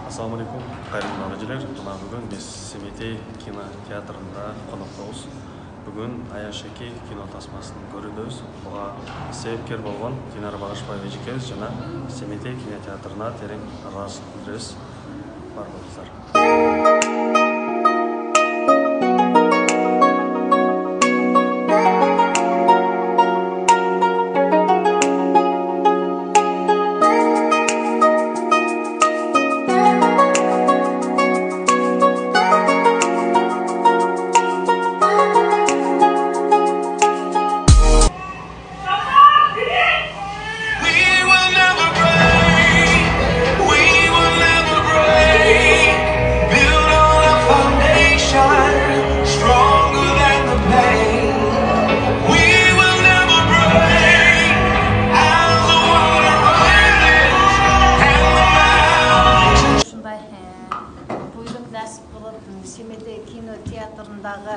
Ассалаумалейкум, қайырлы нағашылар. Бүгін біз Семетей кинотеатрында қонақтамыз. Бүгін Аяшеки кинотасмасын көрудеміз. Бұға себепкер болған Динара Бағашбаева эжекебиз жана Семетей кинотеатрына терең ыраазычылык билдиребиз. Бар болуңуздар. Семетей кинотеатрындағы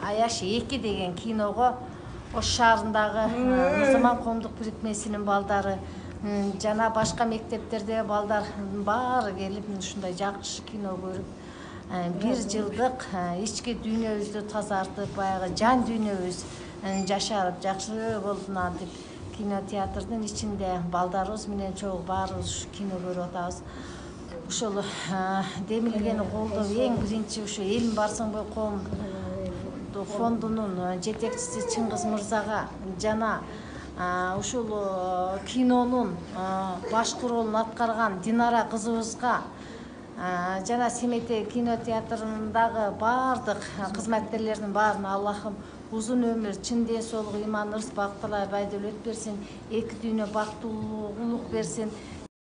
Аяш 2 деген киноға Ош шаарындагы Мусулман коомдук бирикмесинин балдары жана башка мектептерде балдар баары келип ушундай жакшы кино көрүп, 1 жылдык ички дүйнөбүздү тазартып, баягы жан дүйнөбүз жашарып жакшы болдуна деп кинотеатрдын ичинде балдарыбыз менен чогуу баарыбыз кино көрүп атабыз. Ушул демилгени колдоо эң биринчи ушу Элим барсаңбы коом фондунун жетекчиси Чыңгыз мырзага жана ушул кинонун башкы ролун аткарган Динара кызыбызга жана Семетей кинотеатрындагы баардык кызматкерлердин баарына Аллахым узун өмүр, чын ден соолук, иман, ырс, бактылар, байдөлөт берсин, эки дүйнө бактылуулук берсин.